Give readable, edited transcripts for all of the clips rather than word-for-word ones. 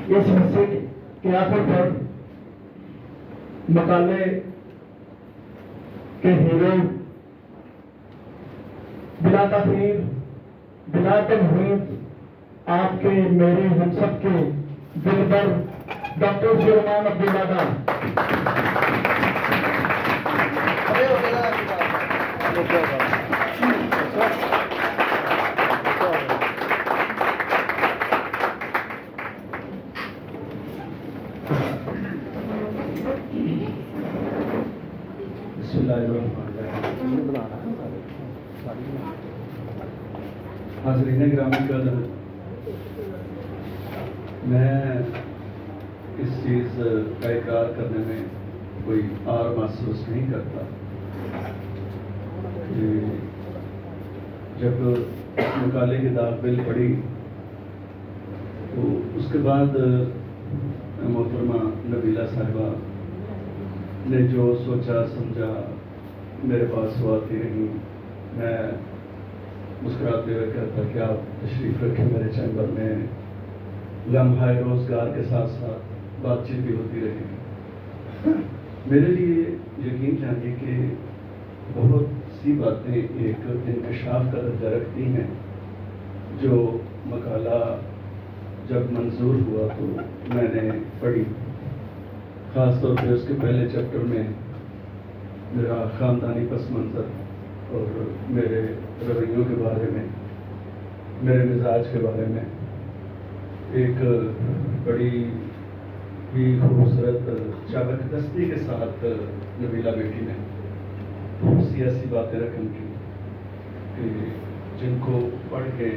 اس حصے کے آخر پر مقالے کے ہیرو بلا تقریر بلا تمہید آپ کے میرے ہم سب کے دلبر ڈاکٹر سلیمان عبداللہ بسم اللہ الرحمن الرحیم. حاضرین گرامی قدر، میں اس چیز کا اقرار کرنے میں کوئی آر محسوس نہیں کرتا کہ جب مقالے کی داغ بل پڑی تو اس کے بعد محترمہ نبیلہ صاحبہ نے جو سوچا سمجھا میرے پاس وہ آتی رہی. میں مسکراتے ہوئے کہتا کہ آپ تشریف رکھیں میرے چیمبر میں، لمحہ روزگار کے ساتھ ساتھ بات چیت بھی ہوتی رہے گی. میرے لیے یقین جانیے کہ بہت سی باتیں ایک انکشاف کا درجہ رکھتی ہیں. جو مقالہ جب منظور ہوا تو میں نے پڑھی، خاص طور پہ اس کے پہلے چیپٹر میں میرا خاندانی پس منظر اور میرے رویوں کے بارے میں، میرے مزاج کے بارے میں ایک بڑی ہی خوبصورت چابک دستی کے ساتھ نبیلہ بیٹی نے بہت سی ایسی باتیں رقم کی کہ جن کو پڑھ کے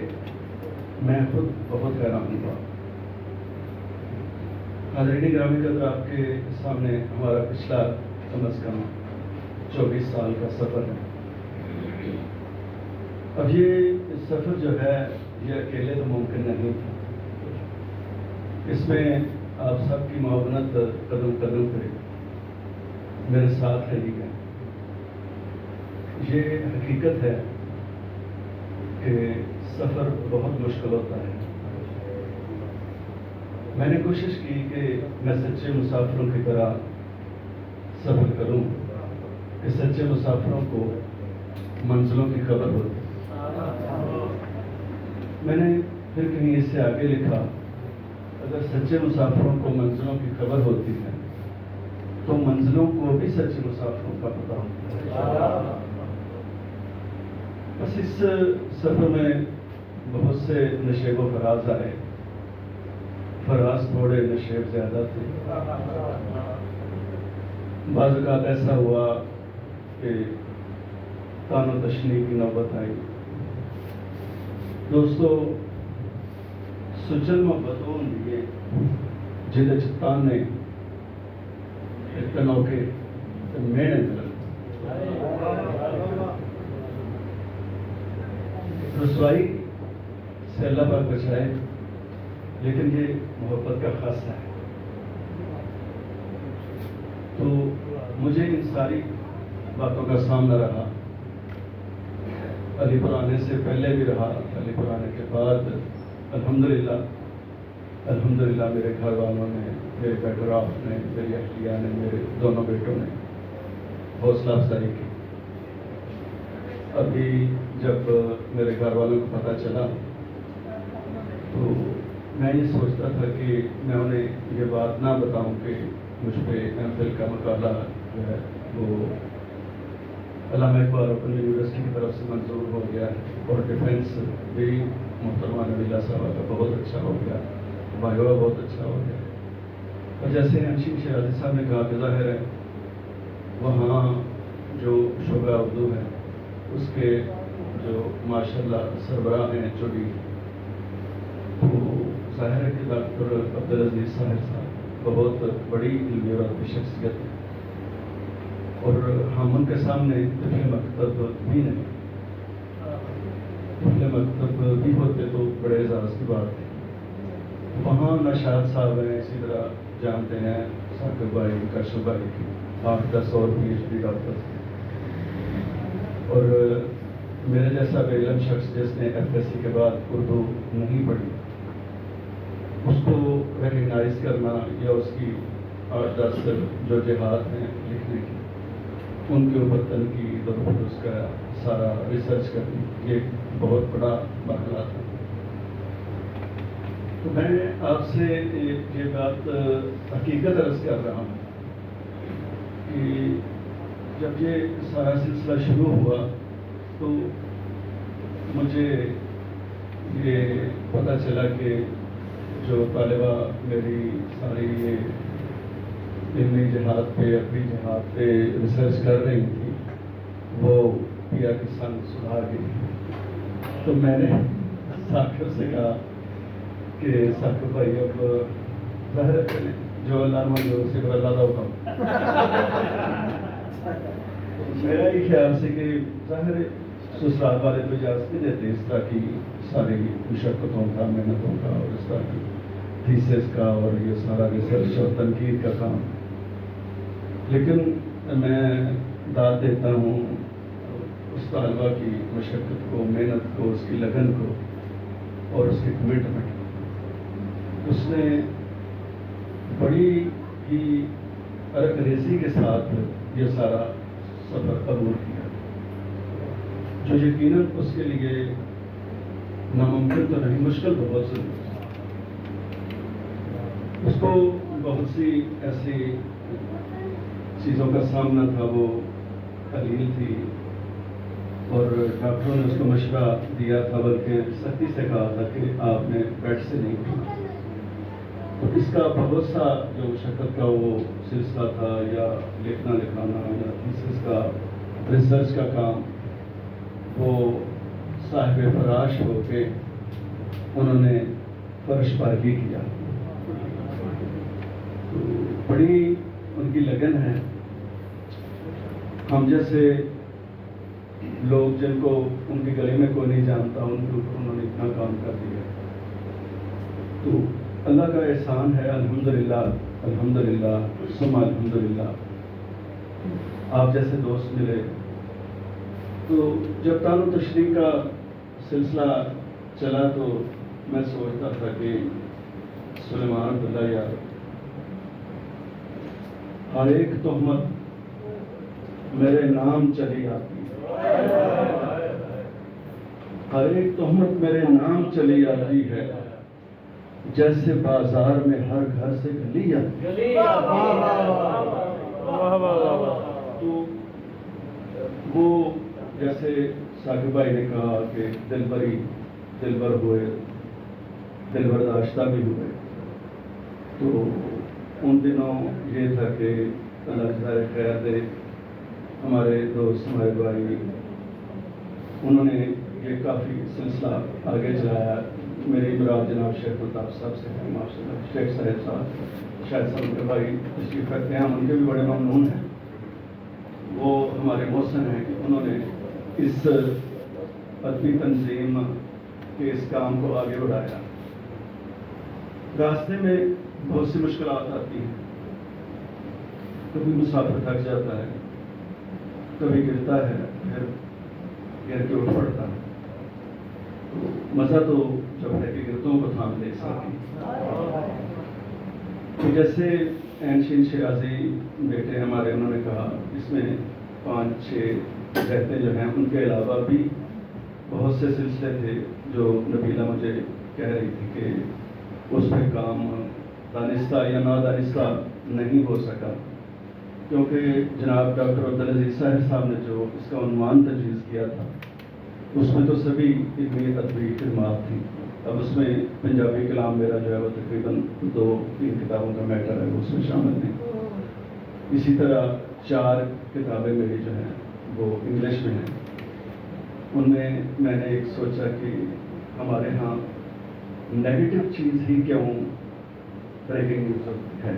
میں خود بہت حیران ہوا. حاضرین گرامی قدر، آپ کے سامنے ہمارا پچھلا کم از کم 24 سال کا سفر ہے. اب یہ سفر جو ہے یہ اکیلے تو ممکن نہیں تھا. اس میں آپ سب کی معاونت قدم قدم پہ میرے ساتھ رہی ہے. یہ حقیقت ہے کہ سفر بہت مشکل ہوتا ہے. میں نے کوشش کی کہ میں سچے مسافروں کی طرح سفر کروں کہ سچے مسافروں کو منزلوں کی خبر ہوتی. میں نے پھر کہیں اس سے آگے لکھا، اگر سچے مسافروں کو منزلوں کی خبر ہوتی ہے تو منزلوں کو بھی سچے مسافروں کا پتہ ہوتا ہے. بس اس سفر میں بہت سے نشیب و فراز آئے. فراز تھوڑے، نشیب زیادہ تھے. بعض اوقات ایسا ہوا کہ تان و تشنی کی نوبت آئی. دوستو، سچل محبتوں لیے جد چتان نے اتنوں کے میڑے دل رسوائی سے اللہ پاک بچائے، لیکن یہ محبت کا خاصہ ہے. تو مجھے ان ساری باتوں کا سامنا رہا. علی پور آنے سے پہلے بھی رہا، علی پور آنے کے بعد الحمدللہ میرے گھر والوں نے، میرے بیٹراف نے، میری اہلیہ نے، میرے دونوں بیٹوں نے حوصلہ افزائی کی. ابھی جب میرے گھر والوں کو پتہ چلا تو میں یہ سوچتا تھا کہ میں انہیں یہ بات نہ بتاؤں کہ مجھ پہ ایم فل کا مقالہ جو ہے وہ علامہ اقبال اوپن یونیورسٹی کی طرف سے منظور ہو گیا ہے، اور ڈیفینس بھی محترمہ نبیلہ صاحبہ کا بہت اچھا ہو گیا، بایوہ بہت اچھا ہو گیا. اور جیسے انشین شیرازی صاحب نے کہا کہ ظاہر ہے وہاں جو شعبہ اردو ہے اس کے جو ماشاءاللہ سربراہ ہیں جو بھی، تو ظاہر ہے کہ ڈاکٹر عبدالعزیز صاحب بہت بڑی علمی اور ادبی شخصیت ہے، اور ہم ان کے سامنے طفل مکتب بھی نہیں. طفل مکتب بھی ہوتے تو بڑے اعزاز کی بات ہے. وہاں نشاط صاحب ہیں، اسی طرح جانتے ہیں ثاقب بھائی، کاشف بھائی کی 8-10 اور PhD ڈاکٹر تھے، اور میرے جیسا بے علم شخص جس نے FSC کے بعد اردو نہیں پڑھی اس کو ریکگنائز کرنا یا اس کی 8-10 جو جہاد ہیں لکھنے کی ان کے اوپر تنقید اور پھر اس کا سارا ریسرچ کرنی، یہ بہت بڑا مرحلہ تھا۔ تو میں آپ سے یہ بات حقیقت عرض کر رہا ہوں کہ جب یہ سارا سلسلہ شروع ہوا تو مجھے یہ پتہ چلا کہ جو طالبہ میری ساری یہ علمی جہاد پہ عقلی جہاد پہ ریسرچ کر رہی تھی وہ پیا کے سنگ سدھار گئی۔ تو میں نے ثاقب سے کہا کہ ثاقب بھائی اب ظاہر کریں جو اللہ منظور سے اللہ کا حکم۔ میرا یہ خیال سے کہ ظاہر سسرال والے تو اجازت نہیں دیتے اس طرح کی ساری مشقتوں کا، محنتوں کا اور اس طرح کی تھیسس کا اور یہ سارا ریسرچ اور تنقید کا کام، لیکن میں داد دیتا ہوں اس طالبہ کی مشقت کو، محنت کو، اس کی لگن کو اور اس کی کمٹمنٹ۔ اس نے بڑی ہی عرق ریزی کے ساتھ یہ سارا سفر قبول کیا، جو یقیناً اس کے لیے ناممکن تو نہیں، مشکل بہت ضرور تھا۔ اس کو بہت سی ایسی چیزوں کا سامنا تھا، وہ قلیل تھی اور ڈاکٹروں نے اس کو مشورہ دیا تھا، بلکہ سختی سے کہا تھا کہ آپ نے بیڈ سے نہیں اٹھنا۔ تو اس کا بہت سا جو مشقت کا وہ سلسلہ تھا، یا لکھنا لکھانا یا تھیسس کا ریسرچ کا کام، وہ صاحب فراش ہو کے انہوں نے فرش پر ہی کیا۔ تو بڑی ان کی لگن ہے۔ ہم جیسے لوگ جن کو ان کے گلے میں کوئی نہیں جانتا، ان کے اوپر انہوں نے اتنا کام کر دیا۔ تو اللہ کا احسان ہے، الحمدللہ الحمدللہ ثم الحمدللہ آپ جیسے دوست ملے۔ تو جب تعلق تشریح کا سلسلہ چلا تو میں سوچتا تھا کہ سلیمان عبداللہ یار، ہر ایک تہمت میرے نام چلی آتی ہے، ہر ایک تہمت میرے نام چلی آتی ہے، جیسے بازار میں ہر گھر سے گلی آتی ہے۔ تو وہ جیسے ثاقب بھائی نے کہا کہ دلبر ہوئے، دل برداشتہ بھی ہوئے، تو ان دنوں یہ تھا کہ اللہ جزائے خیر دے، ہمارے دوست ہمارے بھائی انہوں نے یہ کافی سلسلہ آگے چلایا۔ میری مراد جناب شیخ الطاف صاحب سے ہے، ماشاء اللہ شیخ صاحب صاحب شاید صاحب کے بھائی تشریف رکھتے ہیں، ہم ان کے بھی بڑے ممنون ہیں۔ وہ ہمارے محسن ہیں کہ انہوں نے اس ادبی تنظیم کے اس کام کو آگے بڑھایا۔ راستے میں بہت سی مشکلات آتی ہیں، کبھی مسافر تھک جاتا ہے، کبھی گرتا ہے، پھر گر کے اٹھ پڑتا ہے۔ تو مزہ تو جب ہے کہ گرتوں کو تھام لے ساتھی۔ جیسے عین شین شیرازی بیٹے ہمارے، انہوں نے کہا اس میں 5-6 رہتے جو ہیں، ان کے علاوہ بھی بہت سے سلسلے تھے جو نبیلہ مجھے کہہ رہی تھی کہ اس پہ کام دانستہ یا نادانستہ نہیں ہو سکا، کیونکہ جناب ڈاکٹر عبدالعزیز صاحب نے جو اس کا عنوان تجویز کیا تھا، اس میں تو سبھی علمی ادبی خدمات تھیں۔ اب اس میں پنجابی کلام میرا جو ہے وہ تقریباً 2-3 کتابوں کا میٹر ہے، وہ اس میں شامل ہیں۔ اسی طرح 4 کتابیں میری جو ہیں وہ انگلش میں ہیں۔ ان میں میں نے ایک سوچا کہ ہمارے ہاں نیگیٹو چیز ہی کیوں بریکنگ نیوز ہے،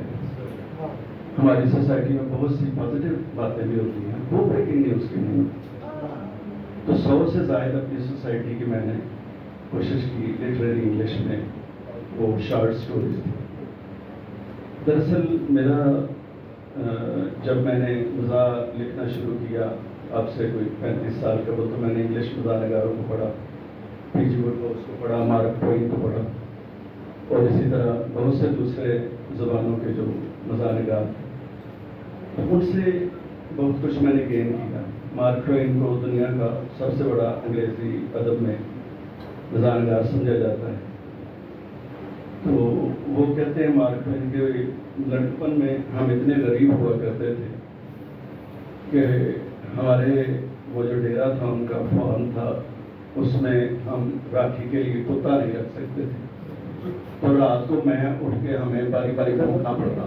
ہماری سوسائٹی میں بہت سی پازیٹیو باتیں بھی ہوتی ہیں، وہ بریکنگ نیوز کی نہیں ہوتی۔ تو 100 سے زائد اپنی سوسائٹی کی میں نے کوشش کی لٹریری انگلش میں، وہ شارٹ سٹوریز تھی۔ دراصل میرا جب میں نے مزاح لکھنا شروع کیا اب سے کوئی 35 سال قبل، تو میں نے انگلش مزاح نگاروں کو پڑھا، پی جی وڈ کو اس کو پڑھا، مارک ٹوین کو پڑھا، اور اسی طرح بہت سے دوسرے زبانوں کے جو مزاح ان سے بہت کچھ میں نے گین کیا. مارک ٹوین کو دنیا کا سب سے بڑا انگریزی ادب میں مزاح سمجھا جاتا ہے. تو وہ کہتے ہیں مارک ٹوین کے لڑکپن میں ہم اتنے غریب ہوا کرتے تھے کہ ہمارے وہ جو ڈیرا تھا ان کا فارم تھا اس میں ہم راکھی کے لیے کتا نہیں رکھ سکتے تھے. تو رات کو میں اٹھ کے ہمیں باری باری بھونکنا پڑتا.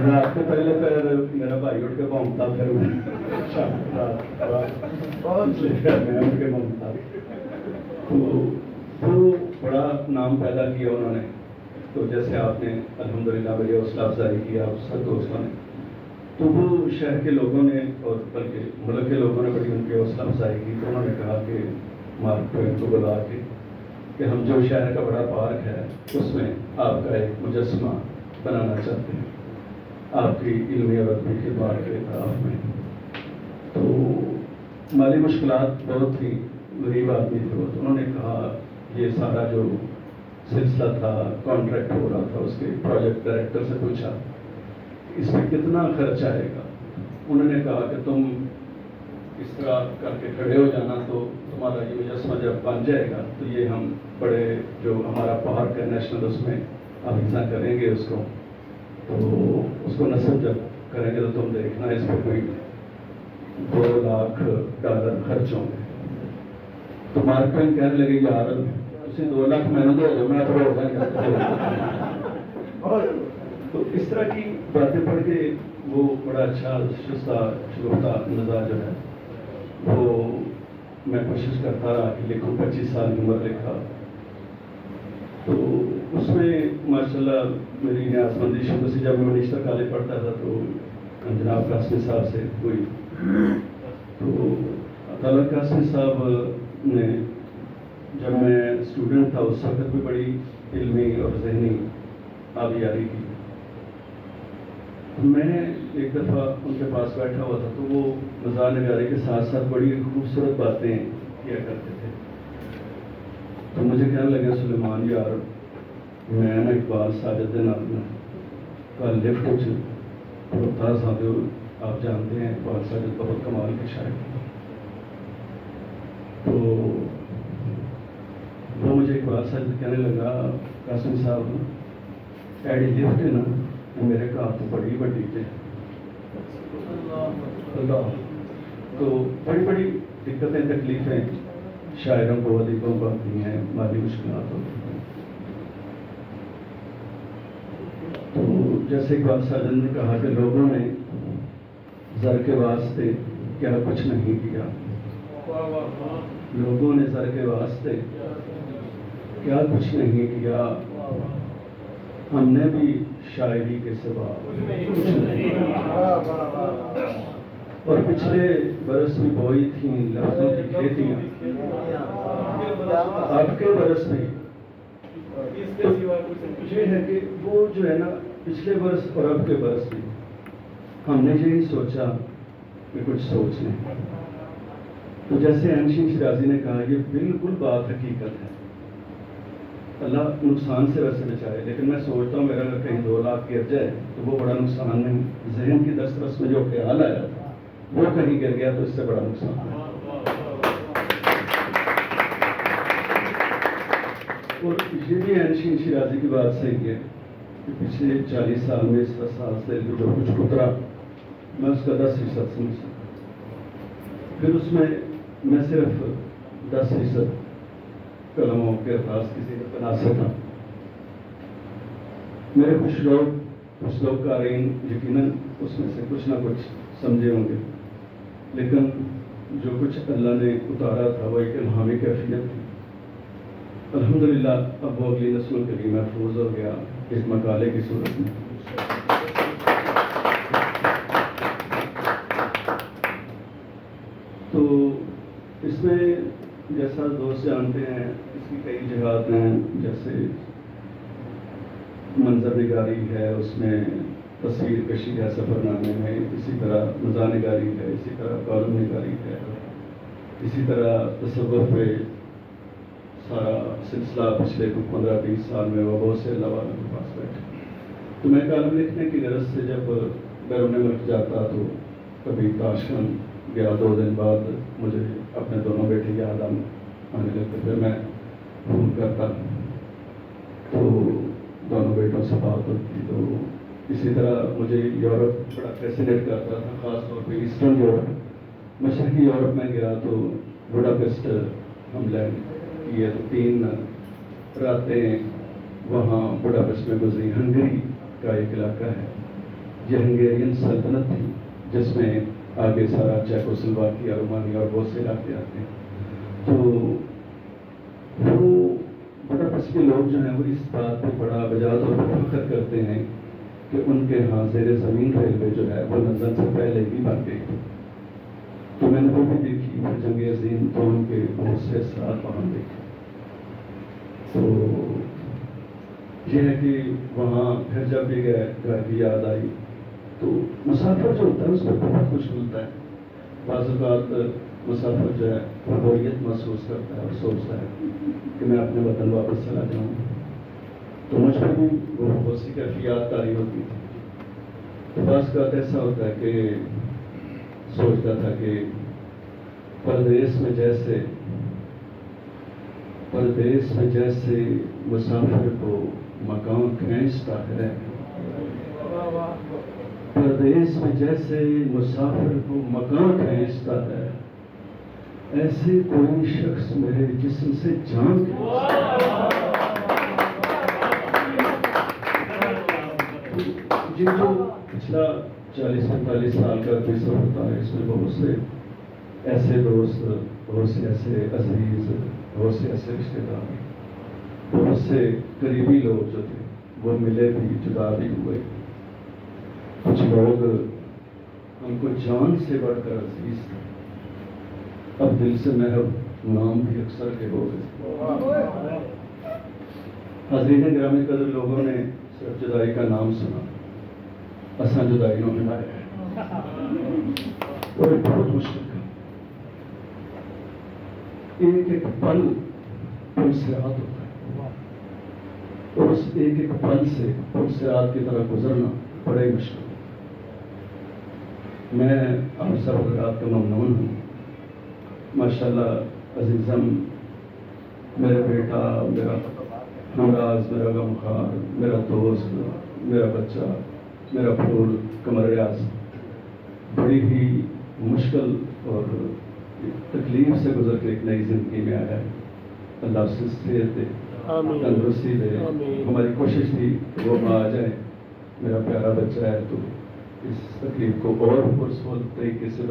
رات کے پہلے پھر میرا بھائی اٹھ کے بھونکتا, پھر میں اٹھ کے بھونکتا. تو بڑا نام پیدا کیا انہوں نے. تو جیسے آپ نے الحمدللہ میری حوصلہ افزائی کی آپ سب دوستوں نے, تو وہ شہر کے لوگوں نے اور بلکہ ملک کے لوگوں نے بڑی ان کی حوصلہ افزائی کی. تو انہوں نے کہا کہ مارک ٹوین کو بلا کے کہ ہم جو شہر کا بڑا پارک ہے اس میں آپ کا ایک مجسمہ بنانا چاہتے ہیں آپ کی علمی اور ادبی خدمات کے اعتراف میں. تو مالی مشکلات بہت تھی, غریب آدمی تھے وہ. تو انہوں نے کہا یہ سارا جو سلسلہ تھا کانٹریکٹ ہو رہا تھا, اس کے پروجیکٹ ڈائریکٹر سے پوچھا اس میں کتنا خرچ آئے گا. انہوں نے کہا کہ تم اس طرح کر کے کھڑے ہو جانا تو تمہارا یہ مجسمہ جب بن جائے گا تو یہ ہم بڑے جو ہمارا پارک ہے نیشنل اس میں افزا کریں گے اس کو. تو اس کو نصب جب کریں گے تو تم دیکھنا اس پہ کوئی $2 لاکھ خرچ ہوں گے. تو مارک ٹوین کہنے لگے یار اسی 2 لاکھ میں نے دے دو, میں تو ہو جائیں. تو اس طرح کی باتیں پڑھ کے وہ بڑا اچھا شگفتہ مزاج جو ہے وہ میں کوشش کرتا رہا کہ لکھوں. 25 سال کی عمر لکھا. تو اس میں ماشاءاللہ میری نیاز مندی شروع سے جب میں منسٹر کالج پڑھتا تھا تو جناب قاسمی صاحب سے ہوئی. تو طلعت قاسمی صاحب نے جب میں اسٹوڈنٹ تھا اس وقت بھی بڑی علمی اور ذہنی آبیاری کی. میں ایک دفعہ ان کے پاس بیٹھا ہوا تھا تو وہ مزاح نگاری کے ساتھ ساتھ بڑی خوبصورت باتیں کیا کرتے تھے. تو مجھے کہنے لگے سلیمان یار میں نا اقبال ساجد کے نام کا لفٹ پڑھتا تھا. آپ جانتے ہیں اقبال ساجد بہت کمال کے شاعر. تو وہ مجھے اقبال ساجد کہنے لگا قاسم صاحب ایڈی لفٹ ہے نا میرے کا تو بڑی بڑی تھے. تو بڑی بڑی دقتیں تکلیفیں شاعروں کو ادیبوں کو آتی ہیں, مالی مشکلات ہوتی ہیں. تو جیسے اقبال ساجد نے کہا کہ لوگوں نے زر کے واسطے کیا کچھ نہیں کیا, لوگوں نے زر کے واسطے کیا کچھ نہیں کیا, ہم نے بھی شاعری کے سوا کچھ نہیں کیا. اور پچھلے برس بھی بوئی تھیں لفظوں کی کھیتیاں, اب کے برس میں یہ ہے کہ وہ جو ہے نا پچھلے برس اور اب کے برس میں ہم نے یہی سوچا کہ کچھ سوچ لیں. تو جیسے انشین شرازی نے کہا یہ بالکل بات حقیقت ہے. اللہ نقصان سے ویسے بچائے, لیکن میں سوچتا ہوں میرا اگر کہیں 2 لاکھ گر جائے تو وہ بڑا نقصان نہیں. ذہن کی دسترس میں جو خیال آیا وہ کہیں گر گیا تو اس سے بڑا نقصان ہے. اور یہ بھی انشین شرازی کی بات صحیح ہے کہ پچھلے 40 سال میں 10 سال سے جو کچھ گزرا میں اس کا 10% سمجھ سکتا. پھر اس میں صرف 10% قلموں کے انداز کسی نے بنا سکا. میرے کچھ لوگ قارئین یقیناً اس میں سے کچھ نہ کچھ سمجھے ہوں گے, لیکن جو کچھ اللہ نے اتارا تھا وہ ایک الہامی کیفیت تھی. الحمدللہ اب وہ اگلی نسلوں کے لیے محفوظ ہو گیا ایک مقالے کی صورت میں. تو اس میں جیسا دوست جانتے ہیں اس کی کئی جہات ہیں, جیسے منظر نگاری ہے, اس میں تصویر کشی ہے سفر نامے میں، اسی طرح مزاح نگاری ہے، اسی طرح کالم نگاری ہے، اسی طرح تصوف پہ سارا سلسلہ پچھلے 15-20 سال میں وہ بہت سے اللہ والوں کے پاس بیٹھے. تو میں کالم لکھنے کی غرض سے جب بیرون ملک جاتا تو کبھی تاشکند گیا، 2 دن بعد مجھے اپنے دونوں بیٹے یاد آنے لگتے، پھر میں فون کرتا تو دونوں بیٹوں سے بات ہوتی. تو اسی طرح مجھے یورپ بڑا فیسینیٹ کرتا تھا، خاص طور پہ ایسٹرن یورپ. مشرقی یورپ میں گیا تو بوڈاپیسٹ ہم لینڈ کیے تو 3 راتیں وہاں بوڈاپیسٹ میں گزری. ہنگری کا ایک علاقہ ہے، یہ ہنگیرین سلطنت تھی جس میں آگے سارا چیکوسلواکیا، رومانیہ اور بہت سے علاقے آتے ہیں. تو وہ بوڈاپیسٹ کے لوگ جو ہیں وہ اس بات پہ بڑا بجا طور پر فخر کرتے ہیں کہ ان کے ہاں زیر زمین ریلوے جو ہے وہ لندن سے پہلے ہی بن گئی تھی. تو میں نے وہ بھی دیکھی، پھر جنگ عظیم 2 کے بہت سے اثرات وہاں دیکھے. تو یہ ہے کہ وہاں پھر جب بھی گئے گھر کی یاد آئی. تو مسافر جو ہوتا ہے اس میں بہت کچھ ملتا ہے. بعض اوقات مسافر جو ہے بوریت محسوس کرتا ہے اور سوچتا ہے کہ میں اپنے وطن واپس چلا جاؤں. تو مجھ پر بھی وہ بہت سی کیفیات طاری ہوتی تھی. تو بعض اوقات ایسا ہوتا ہے کہ سوچتا تھا کہ پردیس میں جیسے مسافر کو مکان کھینچتا ہے، پردیس میں جیسے مسافر کو مکان کھینچتا ہے، ایسے کوئی شخص میرے جسم سے جان جی. جو پچھلا 40-45 سال کا قصہ ہوتا ہے، اس میں بہت سے ایسے دوست، بہت سے ایسے عزیز، بہت سے ایسے رشتے دار، بہت سے قریبی لوگ جو تھے وہ ملے بھی، جدا بھی ہوئے. کچھ لوگ ہم کو جان سے بڑھ کر عزیز تھے، اب دل سے محب نام بھی اکثر کے ہو گئے. حاضرین گرامی قدر، لوگوں نے صرف جدائی کا نام سنا، اساں جدائی نو ہمارے اور بہت مشکل ہے. ایک پل پلسرات ہوتا ہے، اور اس ایک پل سے پلسرات کی طرح گزرنا بڑے مشکل. میں آپ سب حضرات کا ممنون ہوں. ماشاءاللہ عزیزم، میرا بیٹا، میرا ہمراز، میرا غمخوار، میرا دوست، میرا بچہ، میرا پھول قمر ریاض بڑی ہی مشکل اور تکلیف سے گزر کے ایک نئی زندگی میں آیا ہے. اللہ سے صحت دے، تندرستی دے. ہماری کوشش تھی کہ وہ آ جائے. میرا پیارا بچہ ہے تو اس تکلیف کو اور پرسکون طریقے سے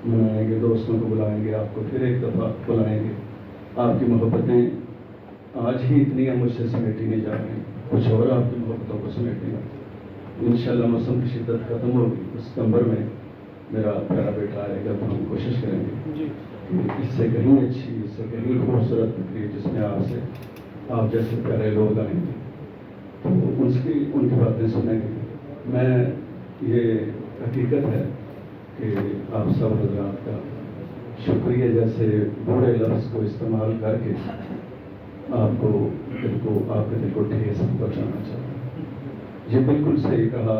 منائیں گے، دوستوں کو بلائیں گے، آپ کو پھر ایک دفعہ بلائیں گے. آپ کی محبتیں آج ہی اتنی ہیں مجھ سے سمیٹی نہیں جا رہی، کچھ اور آپ کی محبتوں کو سمیٹیں گے. انشاءاللہ موسم کی شدت ختم ہوگی، ستمبر میں میرا پیارا بیٹا آئے گا تو ہم کوشش کریں گے اس سے کہیں اچھی، اس سے کہیں خوبصورت تقریب جس میں آپ جیسے پیارے لوگ آئیں گے تو ان کی باتیں سنیں گے. میں یہ حقیقت ہے کہ آپ سب حضرات کا شکریہ جیسے بوڑھے لفظ کو استعمال کر کے آپ کے دل کو ٹھیس پہنچانا چاہتا ہوں. یہ بالکل صحیح کہا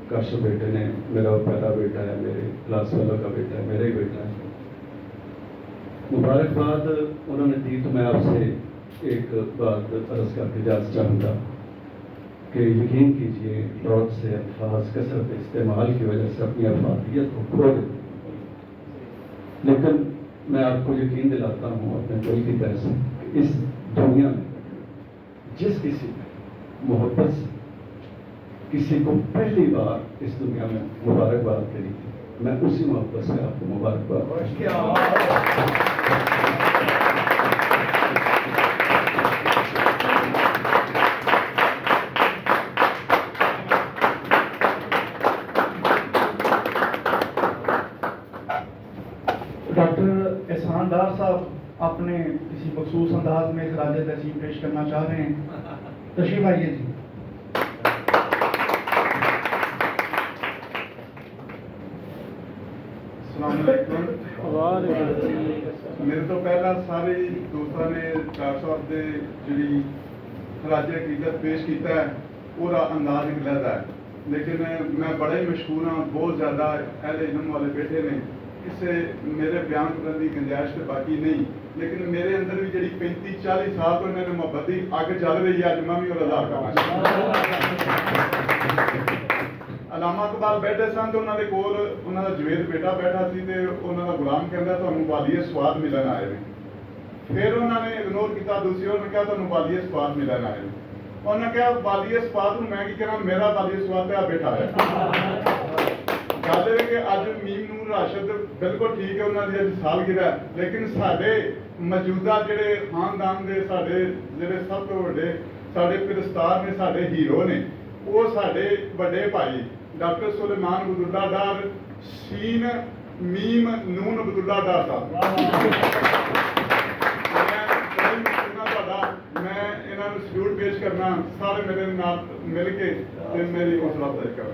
کاشف بیٹے نے. میرا پیارا بیٹا ہے، میرے کلاس والوں کا بیٹا ہے، میرا ہی بیٹا ہے. مبارکباد انہوں نے دی. تو میں آپ سے ایک بات عرض کر کے اجازت چاہوں گا کہ یقین کیجئے بہت سے الفاظ کثرت استعمال کی وجہ سے اپنی افادیت کو کھو دیتے ہیں، لیکن میں آپ کو یقین دلاتا ہوں اپنے دل کی طرح سے کہ اس دنیا میں جس کسی محبت سے کسی کو پہلی بار اس دنیا میں مبارکباد کری تھی، میں اسی محبت سے آپ کو مبارکباد. ڈاکٹر احسان ڈار صاحب اپنے کسی مخصوص انداز میں خراج تحسین پیش کرنا چاہ رہے ہیں. تشریف آئیے جی. ਦੋਸਤਾਂ ਨੇ ਡਾਕਟਰ ਸਾਹਿਬ ਦੇ ਜਿਹੜੀ ਖਰਾਜੇ ਅਕੀਦਤ ਪੇਸ਼ ਕੀਤਾ ਹੈ ਉਹਦਾ ਅੰਦਾਜ਼ ਇੱਕ ਲੈਦਾ ਹੈ, ਲੇਕਿਨ ਮੈਂ ਬੜਾ ਹੀ ਮਸ਼ਹੂਰ ਹਾਂ, ਬਹੁਤ ਜ਼ਿਆਦਾ ਅਹਿਲੇ ਇਲਮ ਵਾਲੇ ਬੈਠੇ ਨੇ, ਕਿਸੇ ਮੇਰੇ ਬਿਆਨ ਕਰਨ ਦੀ ਗੁੰਜਾਇਸ਼ ਤੇ ਬਾਕੀ ਨਹੀਂ, ਲੇਕਿਨ ਮੇਰੇ ਅੰਦਰ ਵੀ ਜਿਹੜੀ 35-40 ਸਾਲ ਤੋਂ ਇਹਨਾਂ ਨੇ ਮੁਹੱਬਤ ਦੀ ਅੱਗ ਚੱਲ ਰਹੀ ਹੈ, ਅੱਜ ਮੈਂ ਵੀ ਉਹਦਾ ਇਜ਼ਹਾਰ ਕਰਨਾ ਚਾਹੁੰਦਾ। ਅਲਾਮਾ ਇਕਬਾਲ ਬੈਠੇ ਸਨ ਤੇ ਉਹਨਾਂ ਦੇ ਕੋਲ ਉਹਨਾਂ ਦਾ ਜਵੇਦ ਬੇਟਾ ਬੈਠਾ ਸੀ ਤੇ ਉਹਨਾਂ ਦਾ ਗੁਲਾਮ ਕਹਿੰਦਾ ਤੁਹਾਨੂੰ ਵਾਲੀਏ ਸਵਾਦ ਮਿਲਣ ਆਏ ਨੇ। ਫਿਰ ਉਹਨਾਂ ਨੇ ਇਗਨੋਰ ਕੀਤਾ, ਦੂਸਰੇ ਉਹਨੇ ਕਿਹਾ ਤੁਹਾਨੂੰ ਵਾਲੀਏ ਸਵਾਦ ਮਿਲਣ ਆਏ ਨੇ। ਉਹਨਾਂ ਕਿਹਾ ਵਾਲੀਏ ਸਵਾਦ ਨੂੰ ਮੈਂ ਕੀ ਕਰਾਂ, ਮੇਰਾ ਵਾਲੀਏ ਸਵਾਦ ਤੇ ਆ ਬੈਠਾ ਹੈ। ਗੱਲ ਇਹ ਕਿ ਅੱਜ ਮੀਮ ਨੂਰ ਰਾਸ਼ਦ ਬਿਲਕੁਲ ਠੀਕ ਹੈ, ਉਹਨਾਂ ਦੀ ਅੱਜ ਸਾਲਗਿਰਾ, ਲੇਕਿਨ ਸਾਡੇ ਮੌਜੂਦਾ ਜਿਹੜੇ ਖਾਨਦਾਨ ਦੇ ਸਾਡੇ ਜਿਹੜੇ ਸਭ ਤੋਂ ਵੱਡੇ ਸਾਡੇ ਫਿਰਸਤਾਰ ਨੇ, ਸਾਡੇ ਹੀਰੋ ਨੇ, ਉਹ ਸਾਡੇ ਵੱਡੇ ਭਾਈ ਡਾਕਟਰ ਸੁਲੇਮਾਨ ਅਬਦੁੱਲਾ ਡਾਰ, ਸੀਨ ਮੀਮ ਨੂਨ ਅਬਦੁੱਲਾ ਡਾਰ ਸਾਹਿਬ। ਮੈਂ ਇਹਨਾਂ ਨੂੰ ਸਲੂਟ ਪੇਸ਼ ਕਰਨਾ, ਸਾਰੇ ਮੇਰੇ ਨਾਲ ਮਿਲ ਕੇ ਤੇ ਮੇਰੀ ਹੌਸਲਾ ਅਫਜ਼ਾਈ ਕਰਨ।